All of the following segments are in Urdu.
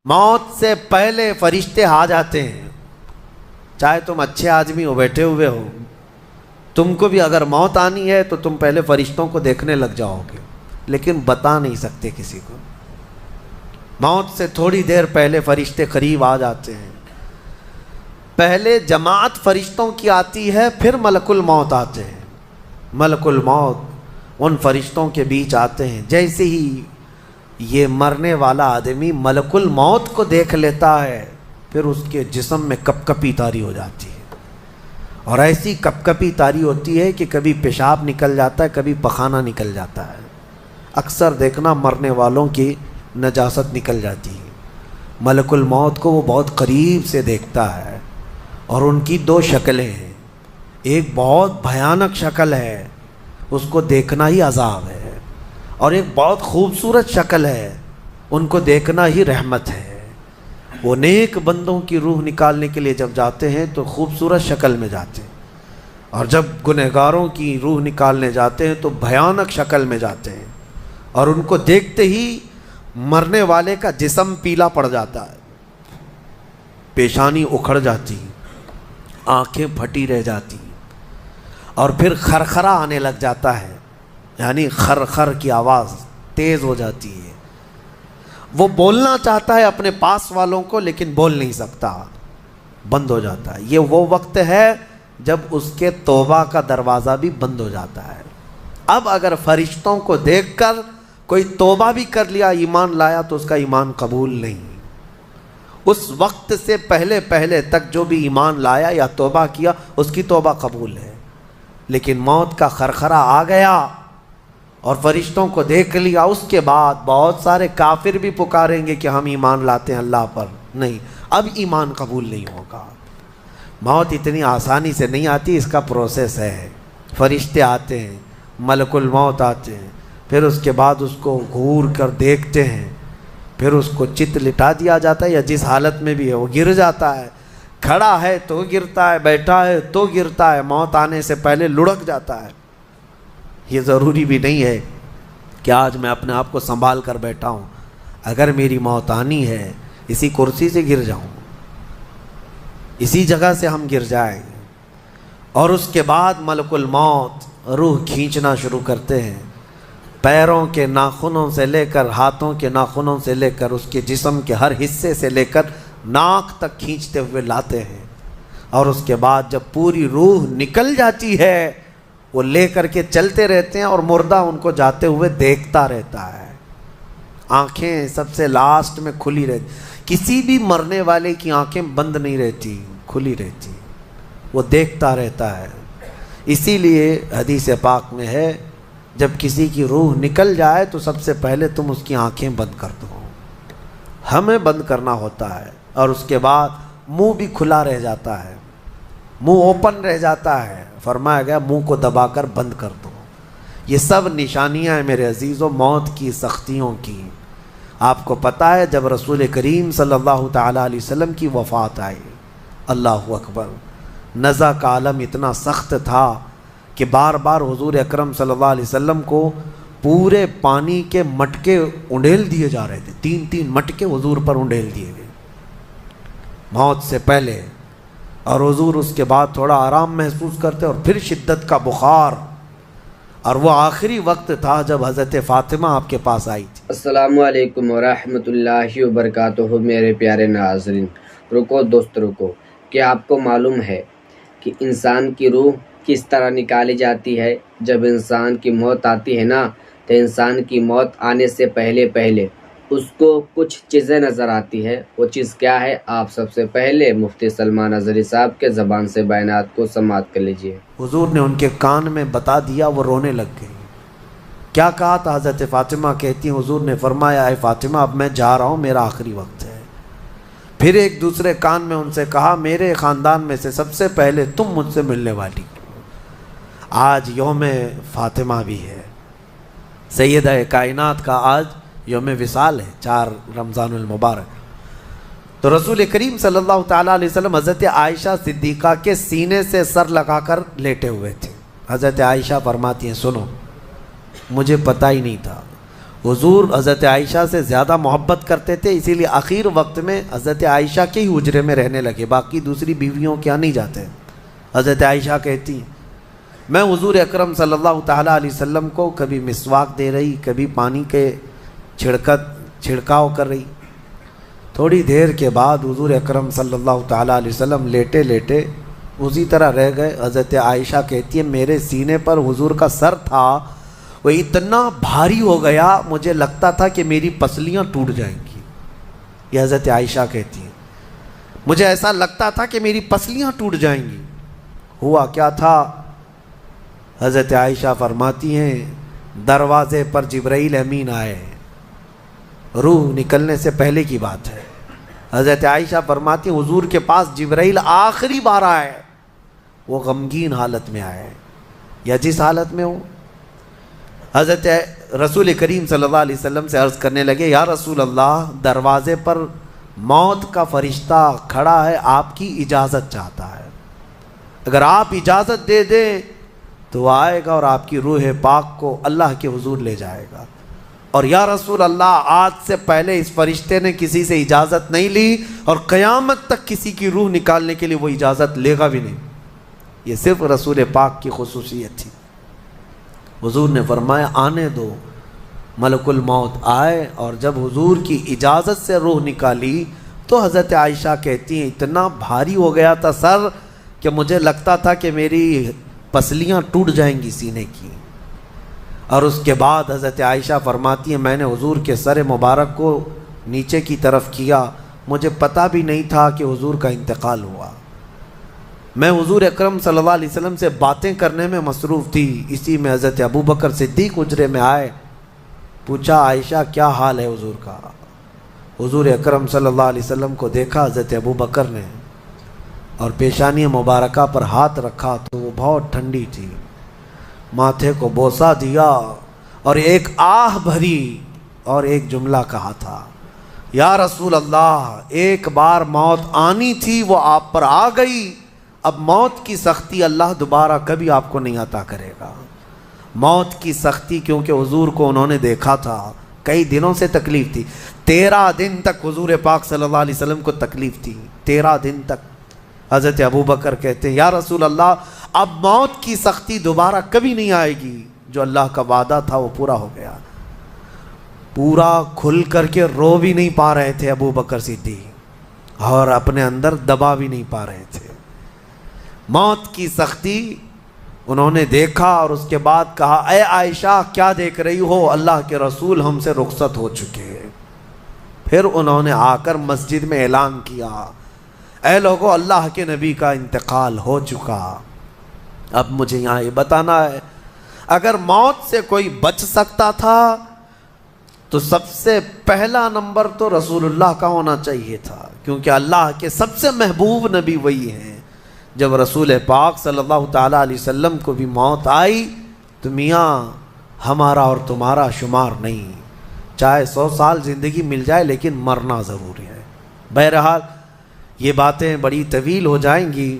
موت سے پہلے فرشتے آ جاتے ہیں. چاہے تم اچھے آدمی ہو، بیٹھے ہوئے ہو، تم کو بھی اگر موت آنی ہے تو تم پہلے فرشتوں کو دیکھنے لگ جاؤ گے، لیکن بتا نہیں سکتے کسی کو. موت سے تھوڑی دیر پہلے فرشتے قریب آ جاتے ہیں. پہلے جماعت فرشتوں کی آتی ہے، پھر ملک الموت آتے ہیں. ملک الموت ان فرشتوں کے بیچ آتے ہیں. جیسے ہی یہ مرنے والا آدمی ملک الموت کو دیکھ لیتا ہے، پھر اس کے جسم میں کپ کپی طاری ہو جاتی ہے، اور ایسی کپ کپی طاری ہوتی ہے کہ کبھی پیشاب نکل جاتا ہے، کبھی پخانہ نکل جاتا ہے. اکثر دیکھنا مرنے والوں کی نجاست نکل جاتی ہے. ملک الموت کو وہ بہت قریب سے دیکھتا ہے، اور ان کی دو شکلیں ہیں. ایک بہت بھیانک شکل ہے، اس کو دیکھنا ہی عذاب ہے، اور ایک بہت خوبصورت شکل ہے، ان کو دیکھنا ہی رحمت ہے. وہ نیک بندوں کی روح نکالنے کے لیے جب جاتے ہیں تو خوبصورت شکل میں جاتے ہیں، اور جب گنہگاروں کی روح نکالنے جاتے ہیں تو بھیانک شکل میں جاتے ہیں، اور ان کو دیکھتے ہی مرنے والے کا جسم پیلا پڑ جاتا ہے، پیشانی اکھڑ جاتی، آنکھیں پھٹی رہ جاتی، اور پھر خرخرا آنے لگ جاتا ہے، یعنی خرخر کی آواز تیز ہو جاتی ہے. وہ بولنا چاہتا ہے اپنے پاس والوں کو، لیکن بول نہیں سکتا، بند ہو جاتا ہے. یہ وہ وقت ہے جب اس کے توبہ کا دروازہ بھی بند ہو جاتا ہے. اب اگر فرشتوں کو دیکھ کر کوئی توبہ بھی کر لیا، ایمان لایا، تو اس کا ایمان قبول نہیں. اس وقت سے پہلے پہلے تک جو بھی ایمان لایا یا توبہ کیا، اس کی توبہ قبول ہے. لیکن موت کا خرخرا آ گیا اور فرشتوں کو دیکھ لیا، اس کے بعد بہت سارے کافر بھی پکاریں گے کہ ہم ایمان لاتے ہیں اللہ پر. نہیں، اب ایمان قبول نہیں ہوگا. موت اتنی آسانی سے نہیں آتی، اس کا پروسیس ہے. فرشتے آتے ہیں، ملک الموت آتے ہیں، پھر اس کے بعد اس کو گھور کر دیکھتے ہیں، پھر اس کو چت لٹا دیا جاتا ہے، یا جس حالت میں بھی ہے وہ گر جاتا ہے. کھڑا ہے تو گرتا ہے، بیٹھا ہے تو گرتا ہے، موت آنے سے پہلے لڑک جاتا ہے. یہ ضروری بھی نہیں ہے کہ آج میں اپنے آپ کو سنبھال کر بیٹھا ہوں. اگر میری موت آنی ہے، اسی کرسی سے گر جاؤں، اسی جگہ سے ہم گر جائیں. اور اس کے بعد ملک الموت روح کھینچنا شروع کرتے ہیں. پیروں کے ناخنوں سے لے کر، ہاتھوں کے ناخنوں سے لے کر، اس کے جسم کے ہر حصے سے لے کر ناک تک کھینچتے ہوئے لاتے ہیں. اور اس کے بعد جب پوری روح نکل جاتی ہے، وہ لے کر کے چلتے رہتے ہیں، اور مردہ ان کو جاتے ہوئے دیکھتا رہتا ہے. آنکھیں سب سے لاسٹ میں کھلی رہتی. کسی بھی مرنے والے کی آنکھیں بند نہیں رہتی، کھلی رہتی، وہ دیکھتا رہتا ہے. اسی لیے حدیث پاک میں ہے، جب کسی کی روح نکل جائے تو سب سے پہلے تم اس کی آنکھیں بند کر دو. ہمیں بند کرنا ہوتا ہے، اور اس کے بعد منہ بھی کھلا رہ جاتا ہے، منہ اوپن رہ جاتا ہے. فرمایا گیا منہ کو دبا کر بند کر دو. یہ سب نشانیاں ہیں میرے عزیزوں موت کی سختیوں کی. آپ کو پتہ ہے جب رسول کریم صلی اللہ تعالیٰ علیہ وسلم کی وفات آئی، اللہ اکبر، نزع کا عالم اتنا سخت تھا کہ بار بار حضور اکرم صلی اللہ علیہ وسلم کو پورے پانی کے مٹکے انڈیل دیے جا رہے تھے. 3 مٹکے حضور پر انڈیل دیے گئے موت سے پہلے، اور حضور اس کے بعد تھوڑا آرام محسوس کرتے، اور پھر شدت کا بخار. اور وہ آخری وقت تھا جب حضرت فاطمہ آپ کے پاس آئی تھی. السلام علیکم ورحمۃ اللہ وبرکاتہ. میرے پیارے ناظرین، رکو دوست رکو. کیا آپ کو معلوم ہے کہ انسان کی روح کس طرح نکالی جاتی ہے؟ جب انسان کی موت آتی ہے نا، تو انسان کی موت آنے سے پہلے پہلے اس کو کچھ چیزیں نظر آتی ہے. وہ چیز کیا ہے؟ آپ سب سے پہلے مفتی سلمان اظہری صاحب کے زبان سے بیانات کو سماعت کر لیجئے. حضور نے ان کے کان میں بتا دیا، وہ رونے لگ گئی. کیا کہا تھا؟ حضرت فاطمہ کہتی ہیں حضور نے فرمایا، اے فاطمہ اب میں جا رہا ہوں، میرا آخری وقت ہے. پھر ایک دوسرے کان میں ان سے کہا، میرے خاندان میں سے سب سے پہلے تم مجھ سے ملنے والی. آج یوم فاطمہ بھی ہے، سیدہ کائنات کا آج یوم وصال ہے، 4 رمضان المبارک. تو رسول کریم صلی اللہ تعالیٰ علیہ وسلم حضرت عائشہ صدیقہ کے سینے سے سر لگا کر لیٹے ہوئے تھے. حضرت عائشہ فرماتی ہیں، سنو، مجھے پتہ ہی نہیں تھا. حضور حضرت عائشہ سے زیادہ محبت کرتے تھے، اسی لیے آخر وقت میں حضرت عائشہ کے ہی حجرے میں رہنے لگے، باقی دوسری بیویوں کیا نہیں جاتے۔ حضرت عائشہ کہتی ہیں میں حضور اکرم صلی اللہ تعالیٰ علیہ وسلم کو کبھی مسواک دے رہی، کبھی پانی کے چھڑکاؤ کر رہی۔ تھوڑی دیر کے بعد حضور اکرم صلی اللہ تعالیٰ علیہ وسلم لیٹے لیٹے اسی طرح رہ گئے۔ حضرت عائشہ کہتی ہے میرے سینے پر حضور کا سر تھا، وہ اتنا بھاری ہو گیا مجھے لگتا تھا کہ میری پسلیاں ٹوٹ جائیں گی۔ یہ حضرت عائشہ کہتی ہیں مجھے ایسا لگتا تھا کہ میری پسلیاں ٹوٹ جائیں گی۔ ہوا کیا تھا؟ حضرت عائشہ فرماتی ہیں دروازے پر جبرائیل امین آئے، روح نکلنے سے پہلے کی بات ہے۔ حضرت عائشہ فرماتی ہیں حضور کے پاس جبرائیل آخری بار آئے، وہ غمگین حالت میں آئے یا جس حالت میں ہو۔ حضرت رسول کریم صلی اللہ علیہ وسلم سے عرض کرنے لگے یا رسول اللہ دروازے پر موت کا فرشتہ کھڑا ہے، آپ کی اجازت چاہتا ہے، اگر آپ اجازت دے دیں تو وہ آئے گا اور آپ کی روح پاک کو اللہ کے حضور لے جائے گا۔ اور یا رسول اللہ آج سے پہلے اس فرشتے نے کسی سے اجازت نہیں لی اور قیامت تک کسی کی روح نکالنے کے لیے وہ اجازت لے گا بھی نہیں۔ یہ صرف رسول پاک کی خصوصیت تھی۔ حضور نے فرمایا آنے دو۔ ملک الموت آئے اور جب حضور کی اجازت سے روح نکالی تو حضرت عائشہ کہتی ہیں اتنا بھاری ہو گیا تھا سر کہ مجھے لگتا تھا کہ میری پسلیاں ٹوٹ جائیں گی سینے کی۔ اور اس کے بعد حضرت عائشہ فرماتی ہیں میں نے حضور کے سر مبارک کو نیچے کی طرف کیا، مجھے پتہ بھی نہیں تھا کہ حضور کا انتقال ہوا۔ میں حضور اکرم صلی اللہ علیہ وسلم سے باتیں کرنے میں مصروف تھی، اسی میں حضرت ابو بکر صدیق حجرے میں آئے، پوچھا عائشہ کیا حال ہے حضور کا؟ حضور اکرم صلی اللہ علیہ وسلم کو دیکھا حضرت ابو بکر نے اور پیشانی مبارکہ پر ہاتھ رکھا تو وہ بہت ٹھنڈی تھی، ماتھے کو بوسہ دیا اور ایک آہ بھری اور ایک جملہ کہا تھا یا رسول اللہ ایک بار موت آنی تھی وہ آپ پر آ گئی، اب موت کی سختی اللہ دوبارہ کبھی آپ کو نہیں عطا کرے گا۔ موت کی سختی کیونکہ حضور کو انہوں نے دیکھا تھا، کئی دنوں سے تکلیف تھی، 13 دن تک حضور پاک صلی اللہ علیہ وسلم کو تکلیف تھی، 13 دن تک۔ حضرت ابو بکر کہتے ہیں یا رسول اللہ اب موت کی سختی دوبارہ کبھی نہیں آئے گی، جو اللہ کا وعدہ تھا وہ پورا ہو گیا۔ پورا کھل کر کے رو بھی نہیں پا رہے تھے ابو بکر صدیق اور اپنے اندر دبا بھی نہیں پا رہے تھے۔ موت کی سختی انہوں نے دیکھا اور اس کے بعد کہا اے عائشہ کیا دیکھ رہی ہو، اللہ کے رسول ہم سے رخصت ہو چکے ہیں۔ پھر انہوں نے آ کر مسجد میں اعلان کیا اے لوگو اللہ کے نبی کا انتقال ہو چکا۔ اب مجھے یہاں یہ بتانا ہے اگر موت سے کوئی بچ سکتا تھا تو سب سے پہلا نمبر تو رسول اللہ کا ہونا چاہیے تھا، کیونکہ اللہ کے سب سے محبوب نبی وہی ہیں۔ جب رسول پاک صلی اللہ تعالیٰ علیہ وسلم کو بھی موت آئی تو میاں ہمارا اور تمہارا شمار نہیں، چاہے 100 سال زندگی مل جائے لیکن مرنا ضروری ہے۔ بہرحال یہ باتیں بڑی طویل ہو جائیں گی۔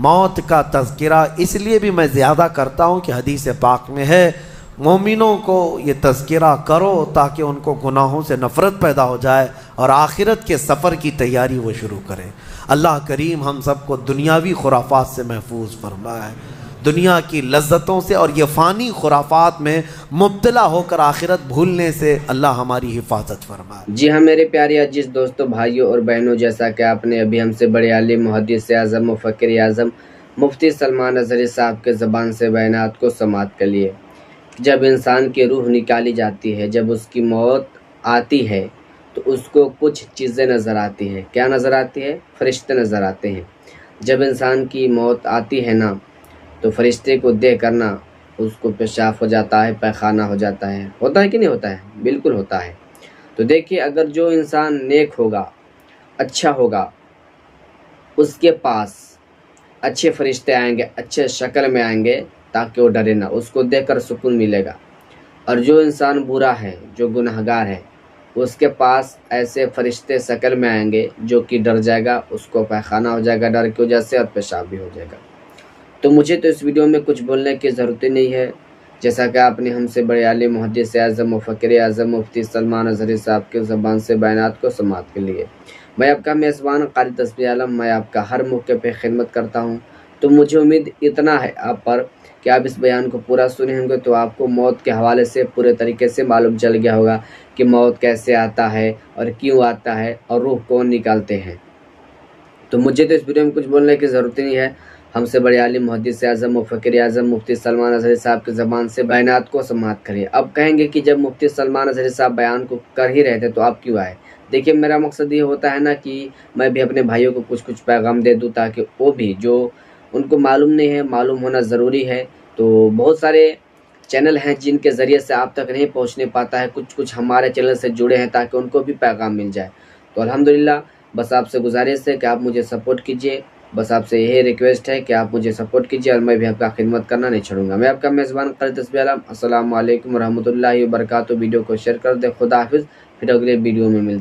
موت کا تذکرہ اس لیے بھی میں زیادہ کرتا ہوں کہ حدیث پاک میں ہے مومنوں کو یہ تذکرہ کرو تاکہ ان کو گناہوں سے نفرت پیدا ہو جائے اور آخرت کے سفر کی تیاری وہ شروع کریں۔ اللہ کریم ہم سب کو دنیاوی خرافات سے محفوظ فرمائے، دنیا کی لذتوں سے اور یہ فانی خرافات میں مبتلا ہو کر آخرت بھولنے سے اللہ ہماری حفاظت فرمائے۔ جی ہاں میرے پیارے عزیز دوستوں، بھائیوں اور بہنوں، جیسا کہ آپ نے ابھی ہم سے بڑے عالم محدث اعظم مفکر اعظم مفتی سلمان اظہری صاحب کے زبان سے بیانات کو سماعت کر لیے۔ جب انسان کی روح نکالی جاتی ہے، جب اس کی موت آتی ہے تو اس کو کچھ چیزیں نظر آتی ہیں۔ کیا نظر آتی ہے؟ فرشتے نظر آتے ہیں۔ جب انسان کی موت آتی ہے نا تو فرشتے کو دیکھ کرنا اس کو پیشاب ہو جاتا ہے، پیخانہ ہو جاتا ہے، ہوتا ہے کہ نہیں ہوتا ہے؟ بالکل ہوتا ہے۔ تو دیکھیے اگر جو انسان نیک ہوگا، اچھا ہوگا، اس کے پاس اچھے فرشتے آئیں گے، اچھے شکل میں آئیں گے تاکہ وہ ڈرے نہ، اس کو دیکھ کر سکون ملے گا۔ اور جو انسان برا ہے، جو گنہگار ہے، اس کے پاس ایسے فرشتے شکل میں آئیں گے جو کہ ڈر جائے گا، اس کو پیخانہ ہو جائے گا ڈر کی وجہ سے اور پیشاب بھی ہو جائے گا۔ تو مجھے تو اس ویڈیو میں کچھ بولنے کی ضرورت نہیں ہے۔ جیسا کہ آپ نے ہم سے بڑے عالم محدث اعظم مفکر اعظم مفتی سلمان اظہری صاحب کے زبان سے بیانات کو سماعت کر لیے۔ میں آپ کا میزبان قاری تسبیح عالم، میں آپ کا ہر موقع پہ خدمت کرتا ہوں۔ تو مجھے امید اتنا ہے آپ پر کہ آپ اس بیان کو پورا سنے ہوں گے تو آپ کو موت کے حوالے سے پورے طریقے سے معلوم چل گیا ہوگا کہ موت کیسے آتا ہے اور کیوں آتا ہے اور روح کون نکالتے ہیں۔ تو مجھے تو اس ویڈیو میں کچھ بولنے کی ضرورت نہیں ہے، ہم سے بڑے عالم محدث اعظم مفکر اعظم مفتی سلمان اظہری صاحب کی زبان سے بیانات کو سماعت کریے۔ اب کہیں گے کہ جب مفتی سلمان اظہری صاحب بیان کو کر ہی رہے تھے تو آپ کیوں آئے؟ دیکھیے میرا مقصد یہ ہوتا ہے نا کہ میں بھی اپنے بھائیوں کو کچھ پیغام دے دوں تاکہ وہ بھی جو ان کو معلوم نہیں ہے، معلوم ہونا ضروری ہے۔ تو بہت سارے چینل ہیں جن کے ذریعے سے آپ تک نہیں پہنچنے پاتا ہے، کچھ ہمارے چینل سے جڑے ہیں تاکہ ان کو بھی پیغام مل جائے۔ تو الحمدللہ بس آپ سے گزارش ہے کہ آپ مجھے سپورٹ کیجئے، بس آپ سے یہی ریکویسٹ ہے کہ آپ مجھے سپورٹ کیجئے اور میں بھی آپ کا خدمت کرنا نہیں چھوڑوں گا۔ میں آپ کا میزبان قاری تسبیح عالم، السلام علیکم ورحمۃ اللہ وبرکاتہ۔ ویڈیو کو شیئر کر دیں۔ خدا حافظ، پھر اگلے ویڈیو میں ملتے ہیں۔